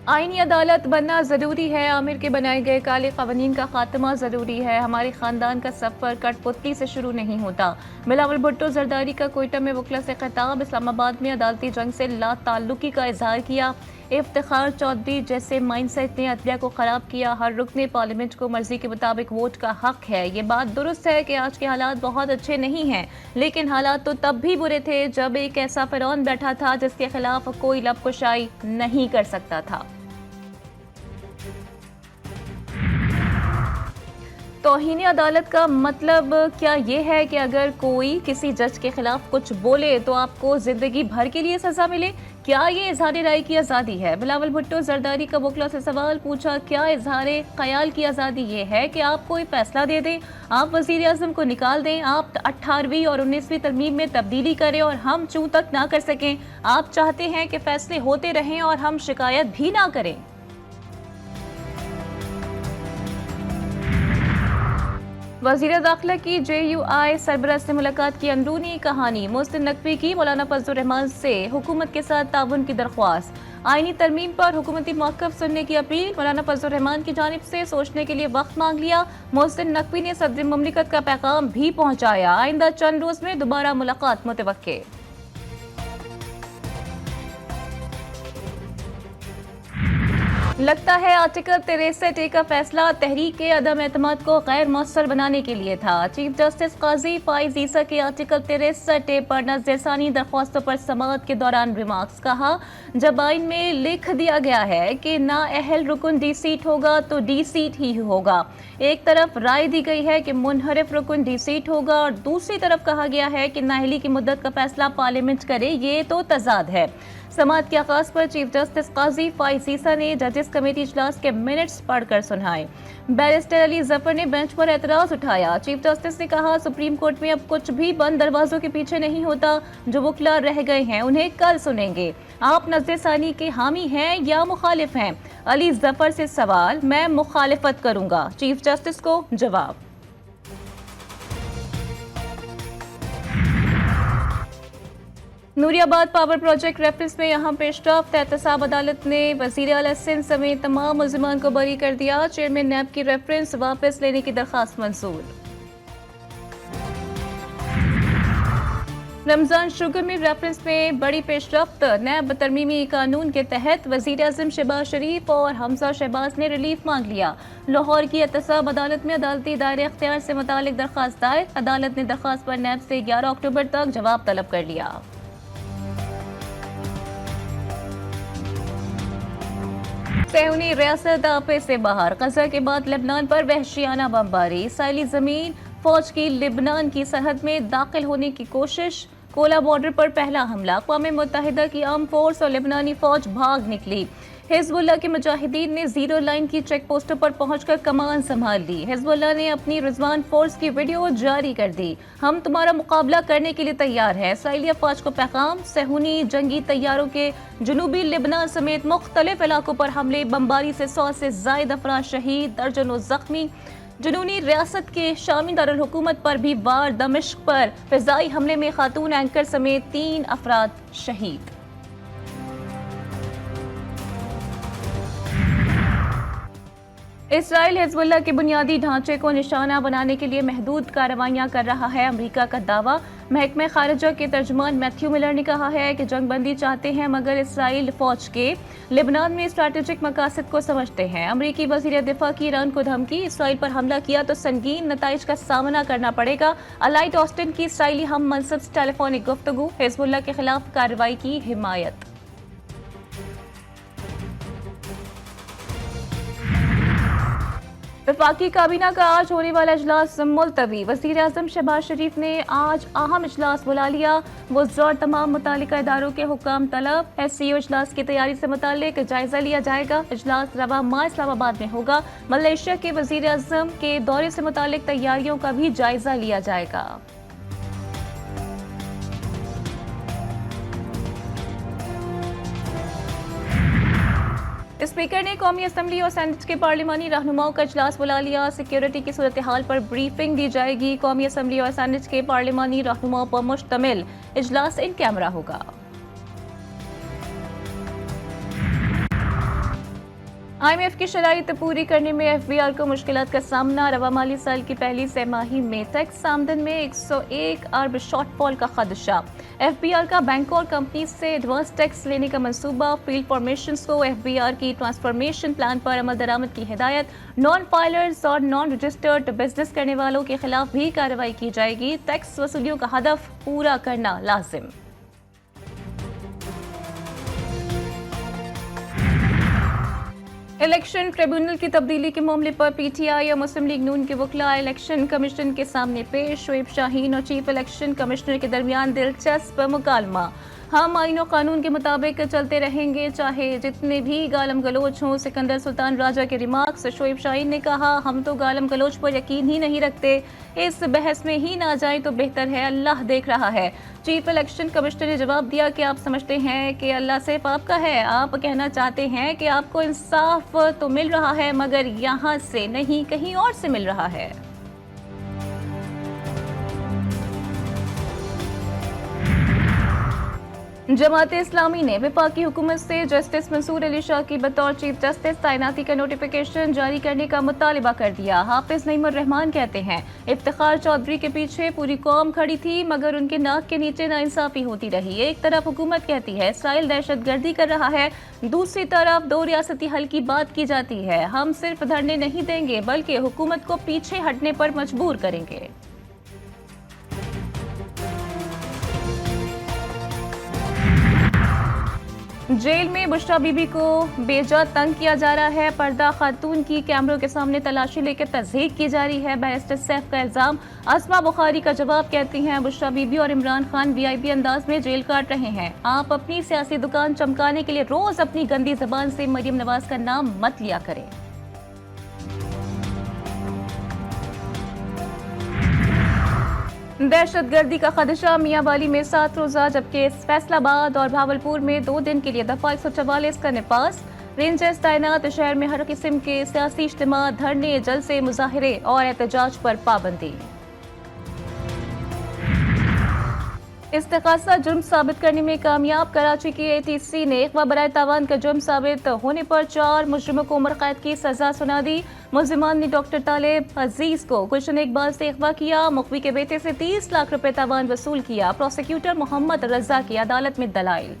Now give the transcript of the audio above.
आईनी अदालत बनना ज़रूरी है। आमिर के बनाए गए काले कवानीन का खात्मा ज़रूरी है। हमारे ख़ानदान का सफ़र कठपुतली से शुरू नहीं होता। बिलावल भुट्टो जरदारी का कोयटा में वकला से खिताब। इस्लामाबाद में अदालती जंग से ला ताल्लुकी का इजहार किया। इफ्तिखार चौधरी जैसे माइंडसेट ने अदलिया को ख़राब किया। हर रुकने पार्लियामेंट को मर्जी के मुताबिक वोट का हक है। ये बात दुरुस्त है कि आज के हालात बहुत अच्छे नहीं हैं, लेकिन हालात तो तब भी बुरे थे जब एक ऐसा फिरौन बैठा था जिसके खिलाफ कोई लबकुशाई नहीं कर सकता था। तौहीन अदालत का मतलब क्या ये है कि अगर कोई किसी जज के खिलाफ कुछ बोले तो आपको जिंदगी भर के लिए सजा मिले? क्या ये इजहार राय की आज़ादी है? बिलावल भुट्टो जरदारी का वकला से सवाल पूछा। क्या इजहार ख्याल की आज़ादी ये है कि आप कोई फैसला दे दें, आप वज़ीर आज़म को निकाल दें, आप 18वीं और 19वीं तरमीम में तब्दीली करें और हम चूं तक ना कर सकें? आप चाहते हैं कि फैसले होते रहें और हम शिकायत भी ना करें? वज़ीर दाखिला की JUI सरबराह से मुलाकात की अंदरूनी कहानी। मोहसिन नकवी की मौलाना फजलुर रहमान से हुकूमत के साथ ताउन की दरख्वास्त। आईनी तरमीम पर हुकूमती मौक़िफ़ सुनने की अपील। मौलाना फजलुर रहमान की जानिब से सोचने के लिए वक्त मांग लिया। मोहसिन नकवी ने सदर मुमलिकत का पैगाम भी पहुँचाया। आइंदा चंद रोज़ में दोबारा मुलाकात मुतवक्के। लगता है आर्टिकल 63A का फैसला तहरीक के अदम एतमाद को गैर मौसर बनाने के लिए था। चीफ जस्टिस काजी फाइज ईसा के आर्टिकल 63A पर नज़रसानी दरख्वास्तों पर समाअत के दौरान रिमार्क्स। कहा, जब आइन में लिख दिया गया है कि नाअहल रुकन डी सीट होगा तो डी सीट ही होगा। एक तरफ राय दी गई है कि मुनहरिफ रुकन डी सीट होगा और दूसरी तरफ कहा गया है कि नाअहली की मुद्दत का फैसला पार्लियामेंट करे। ये तो तजाद है। समाअत के आगाज पर चीफ जस्टिस काजी फाइज ईसा ने जजेस कमेटी इजलास के मिनट्स पढ़कर सुनाए। बैरिस्टर अली जफर ने बेंच पर एतराज उठाया। चीफ जस्टिस ने कहा, सुप्रीम कोर्ट में अब कुछ भी बंद दरवाजों के पीछे नहीं होता। जो वकला रह गए हैं उन्हें कल सुनेंगे। आप नज़रसानी के हामी हैं या मुखालिफ हैं? अली जफर से सवाल। मैं मुखालिफत करूंगा। चीफ जस्टिस को जवाब। नूरियाबाद पावर प्रोजेक्ट रेफरेंस में यहाँ पेशरफ्त। एहतसाब अदालत ने वज़ीर आला सिंध समेत तमाम मुल्ज़िमान को बरी कर दिया। चेयरमैन नैब की रेफरेंस वापस लेने की दरख्वास्त मंजूर। रमजान शुगर में रेफरेंस में बड़ी पेशरफ्त। नैब तरमीमी कानून के तहत वज़ीर आज़म शहबाज शरीफ और हमजा शहबाज ने रिलीफ मांग लिया। लाहौर की एहतसाब अदालत में अदालती दायरे अख्तियार से मुतालिक दरख्वास्त दायर। अदालत ने दरख्वास्त पर नैब से 11 अक्टूबर तक जवाब तलब कर लिया। सेहूनी रियासत आपे से बाहर। गजा के बाद लेबनान पर वहशियाना बमबारी। इसराइली जमीन फौज की लेबनान की सरहद में दाखिल होने की कोशिश। कोला बॉर्डर पर पहला हमला। अक़वाम मुत्तहिदा की आर्म फोर्स और लेबनानी फौज भाग निकली। हिज़्बुल्लाह के मुजाहिदीन ने जीरो लाइन की चेक पोस्टों पर पहुंचकर कमान संभाल ली। हिज़्बुल्लाह ने अपनी रिजवान फोर्स की वीडियो जारी कर दी। हम तुम्हारा मुकाबला करने के लिए तैयार हैं। इसराइली अफवाज को पैगाम। सेहूनी जंगी तैयारों के जनूबी लेबनान समेत मुख्तलिफ इलाकों पर हमले। बमबारी से 100 से ज़ायद अफराद शहीद, दर्जनों जख्मी। जुनूनी रियासत के शामी दारुल हुकूमत पर भी वार। दमिश्क पर फिजाई हमले में खातून एंकर समेत 3 अफराद शहीद। इसराइल हिज़्बुल्लाह के बुनियादी ढांचे को निशाना बनाने के लिए महदूद कार्रवाइयां कर रहा है, अमेरिका का दावा। महकमा खारिजा के तर्जुमान मैथ्यू मिलर ने कहा है कि जंगबंदी चाहते हैं मगर इसराइल फौज के लेबनान में स्ट्रैटेजिक मकासद को समझते हैं। अमेरिकी वज़ीर दिफा की ईरान को धमकी। इसराइल पर हमला किया तो संगीन नताइज का सामना करना पड़ेगा। अलाइट ऑस्टिन की इसराइली हम मनसब से टेलीफोनिक गुफ्तगू। हिज़्बुल्लाह के खिलाफ कार्रवाई की हिमायत। वफाकी काबीना का आज होने वाला इजलास मुलतवी। वज़ीर आज़म शहबाज शरीफ ने आज अहम इजलास बुला लिया। वज़रा और तमाम मुतालिका इदारों के हुक्म तलब। SCO इजलास की तैयारी से मुतालिक जायजा लिया जाएगा। इजलास रवा माह इस्लामाबाद में होगा। मलेशिया के वज़ीर आज़म के दौरे से मुतालिक तैयारियों का भी जायजा लिया जाएगा। स्पीकर ने कौमी असम्बली और सेनेट के पार्लिमानी रहनुमाओं का इजलास बुला लिया। सिक्योरिटी की सूरत हाल पर ब्रीफिंग दी जाएगी। कौमी असम्बली और सेनेट के पार्लिमानी रहनुमाओं पर मुश्तमिल इजलास इन कैमरा होगा। IMF की शराइत पूरी करने में FBR को मुश्किलात का सामना। रवा माली साल की पहली तिमाही में टैक्स आमदन में 101 अरब शॉर्टफॉल का खदशा। FBR का बैंकों और कंपनी से एडवांस टैक्स लेने का मंसूबा। फील्ड फॉर्मेशंस को FBR की ट्रांसफॉर्मेशन प्लान पर अमल दरामद की हिदायत। नॉन फाइलर्स और नॉन रजिस्टर्ड बिजनेस करने वालों के खिलाफ भी कार्रवाई की जाएगी। टैक्स वसूलियों का हदफ पूरा करना लाजिम। इलेक्शन ट्रिब्यूनल की तब्दीली के मामले पर PTI और मुस्लिम लीग नून के वकला इलेक्शन कमीशन के सामने पेश। शोएब शाहीन और चीफ इलेक्शन कमिश्नर के दरमियान दिलचस्प मुकालमा। हम आईन और कानून के मुताबिक चलते रहेंगे चाहे जितने भी गालम गलोच हों। सिकंदर सुल्तान राजा के रिमार्क्स। शोएब शाहीन ने कहा, हम तो गालम गलोच पर यकीन ही नहीं रखते, इस बहस में ही ना जाए तो बेहतर है, अल्लाह देख रहा है। चीफ इलेक्शन कमिश्नर ने जवाब दिया कि आप समझते हैं कि अल्लाह सिर्फ आपका है। आप कहना चाहते हैं कि आपको इंसाफ तो मिल रहा है मगर यहाँ से नहीं कहीं और से मिल रहा है। जमाते इस्लामी ने वफाकी हुकूमत से जस्टिस मंसूर अली शाह की बतौर चीफ जस्टिस तैनाती का नोटिफिकेशन जारी करने का मुतालिबा कर दिया। हाफिज नईमुर रहमान कहते हैं, इफ्तिखार चौधरी के पीछे पूरी कौम खड़ी थी मगर उनके नाक के नीचे नाइंसाफी होती रही। एक तरफ हुकूमत कहती है इसराइल दहशतगर्दी कर रहा है, दूसरी तरफ दो रियासती हल की बात की जाती है। हम सिर्फ धरने नहीं देंगे बल्कि हुकूमत को पीछे हटने पर मजबूर करेंगे। जेल में बुशरा बीबी को बेजा तंग किया जा रहा है। पर्दा खातून की कैमरों के सामने तलाशी लेकर तज़हीक की जा रही है। बैरिस्टर सैफ का इल्जाम। अस्मा बुखारी का जवाब। कहती हैं, बुशरा बीबी और इमरान खान VIP अंदाज में जेल काट रहे हैं। आप अपनी सियासी दुकान चमकाने के लिए रोज अपनी गंदी जबान से मरियम नवाज का नाम मत लिया करें। दहशतगर्दी का खदशा। मियांवाली में 7 रोजा जबकि फैसलाबाद और भावलपुर में 2 दिन के लिए दफा 144 का निपास। रेंजर्स तैनात। शहर में हर किस्म के सियासी इज्तिमा, धरने, जलसे, मुजाहरे और एहतजाज पर पाबंदी। इस्तिगासा जुर्म साबित करने में कामयाब। कराची की ATC ने अगवा बराए तावान का जुर्म साबित होने पर 4 मुजरिमों को उम्र कैद की सजा सुना दी। मुलजिमान ने डॉक्टर तालिब अजीज को गुलशन इकबाल से अगवा किया। मुखवी के बेटे से 30 लाख रुपए तावान वसूल किया। प्रोसिक्यूटर मोहम्मद रजा की अदालत में दलाइल।